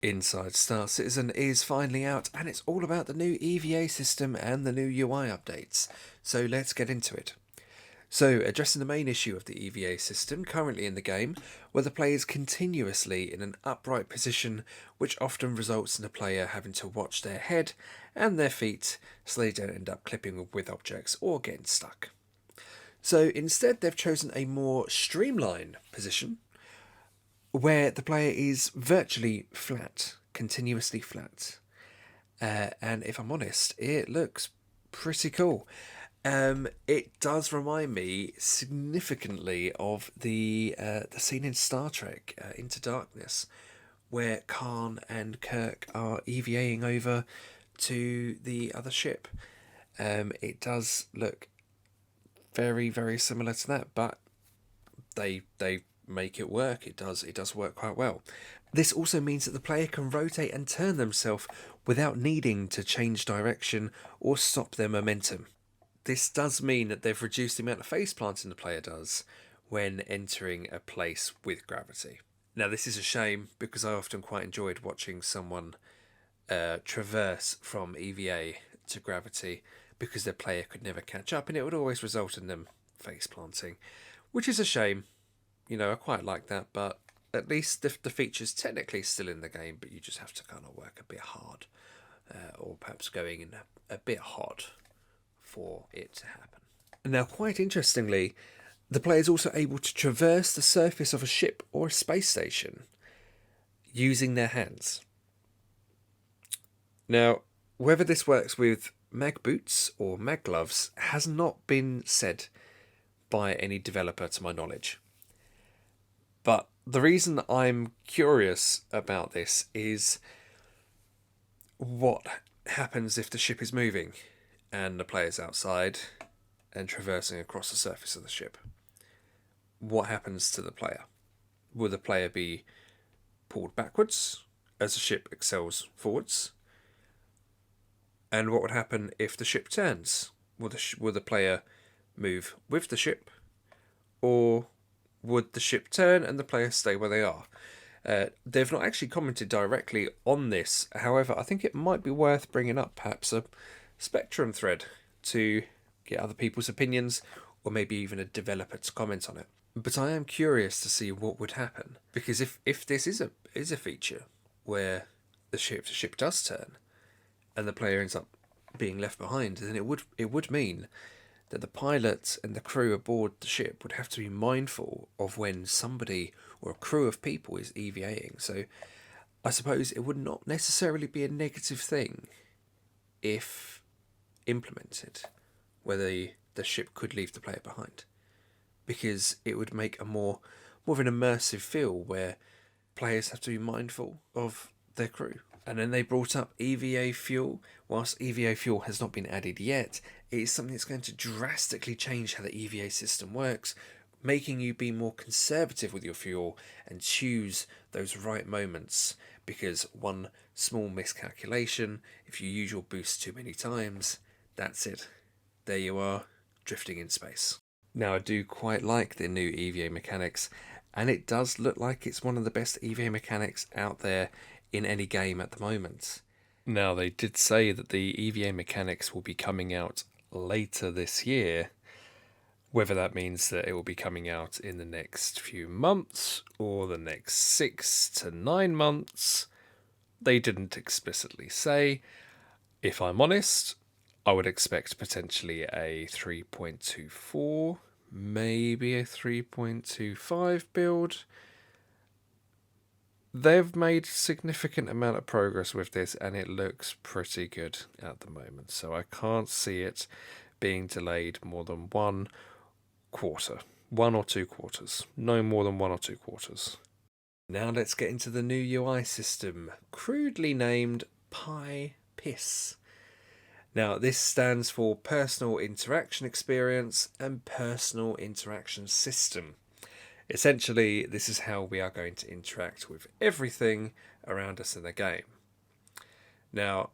Inside Star Citizen is finally out, and it's all about the new EVA system and the new UI updates. So let's get into it. So, addressing the main issue of the EVA system currently in the game, where the player is continuously in an upright position, which often results in the player having to watch their head and their feet so they don't end up clipping with objects or getting stuck. So, instead, they've chosen a more streamlined position where the player is virtually flat, continuously flat. And if I'm honest, it looks pretty cool. It does remind me significantly of the scene in Star Trek Into Darkness, where Khan and Kirk are EVAing over to the other ship. It does look very similar to that, but they make it work. It does work quite well. This also means that the player can rotate and turn themselves without needing to change direction or stop their momentum. This does mean that they've reduced the amount of face planting the player does when entering a place with gravity. Now, this is a shame because I often quite enjoyed watching someone traverse from EVA to gravity because their player could never catch up and it would always result in them face planting, which is a shame. You know, I quite like that, but at least the feature's technically still in the game, but you just have to kind of work a bit hard, or perhaps going in a bit hot for it to happen. Now, quite interestingly, the player is also able to traverse the surface of a ship or a space station using their hands. Now, whether this works with mag boots or mag gloves has not been said by any developer to my knowledge. But the reason I'm curious about this is what happens if the ship is moving and the player's outside and traversing across the surface of the ship. What happens to the player? Will the player be pulled backwards as the ship excels forwards? And what would happen if the ship turns? Will the player move with the ship, or would the ship turn and the players stay where they are? They've not actually commented directly on this. However, I think it might be worth bringing up perhaps a Spectrum thread to get other people's opinions, or maybe even a developer to comment on it. But I am curious to see what would happen, because if this is a feature where the ship does turn and the player ends up being left behind, then it would mean that the pilot and the crew aboard the ship would have to be mindful of when somebody or a crew of people is EVAing. So I suppose it would not necessarily be a negative thing if implemented, where the ship could leave the player behind, because it would make a more of an immersive feel where players have to be mindful of their crew. And then they brought up EVA fuel. Whilst EVA fuel has not been added yet, it is something that's going to drastically change how the EVA system works, making you be more conservative with your fuel and choose those right moments, because one small miscalculation, if you use your boost too many times, that's it. There you are, drifting in space. Now, I do quite like the new EVA mechanics, and it does look like it's one of the best EVA mechanics out there in any game at the moment. Now, they did say that the EVA mechanics will be coming out later this year. Whether that means that it will be coming out in the next few months or the next 6 to 9 months, they didn't explicitly say. If I'm honest, I would expect potentially a 3.24, maybe a 3.25 build. They've made significant amount of progress with this, and it looks pretty good at the moment. So I can't see it being delayed more than 1 quarter, 1 or 2 quarters, no more than 1 or 2 quarters. Now let's get into the new UI system, crudely named PIS. Now, this stands for Personal Interaction Experience and Personal Interaction System. Essentially, this is how we are going to interact with everything around us in the game. Now,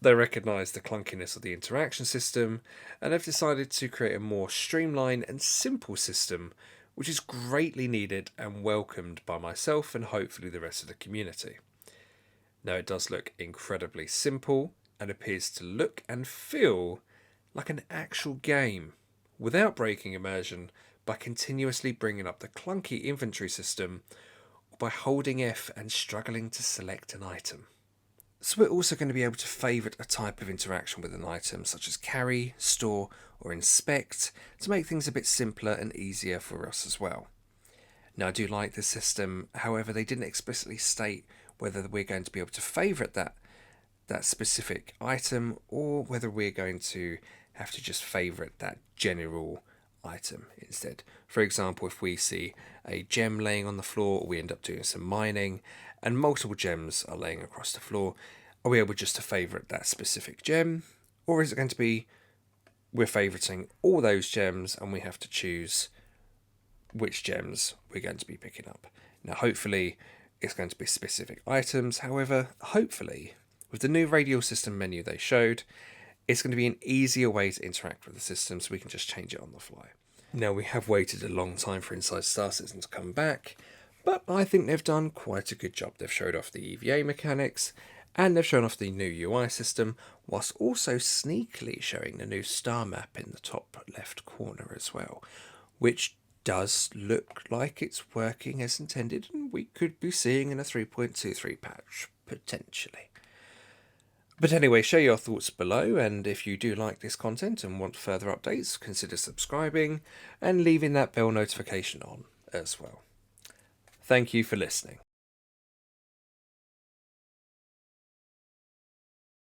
they recognise the clunkiness of the interaction system and have decided to create a more streamlined and simple system, which is greatly needed and welcomed by myself and hopefully the rest of the community. Now it does look incredibly simple and appears to look and feel like an actual game without breaking immersion by continuously bringing up the clunky inventory system or by holding F and struggling to select an item. So we're also going to be able to favourite a type of interaction with an item such as carry, store or inspect to make things a bit simpler and easier for us as well. Now I do like this system, however they didn't explicitly state whether we're going to be able to favourite that specific item or whether we're going to have to just favourite that general item instead. For example, if we see a gem laying on the floor or we end up doing some mining and multiple gems are laying across the floor, are we able just to favourite that specific gem, or is it going to be we're favouriting all those gems and we have to choose which gems we're going to be picking up? Now hopefully it's going to be specific items, however hopefully with the new radial system menu they showed, it's going to be an easier way to interact with the system so we can just change it on the fly. Now we have waited a long time for Inside Star Citizen to come back, but I think they've done quite a good job. They've showed off the EVA mechanics and they've shown off the new UI system, whilst also sneakily showing the new Starmap in the top left corner as well, which does look like it's working as intended and we could be seeing in a 3.23 patch, potentially. But anyway, share your thoughts below, and if you do like this content and want further updates, consider subscribing and leaving that bell notification on as well. Thank you for listening.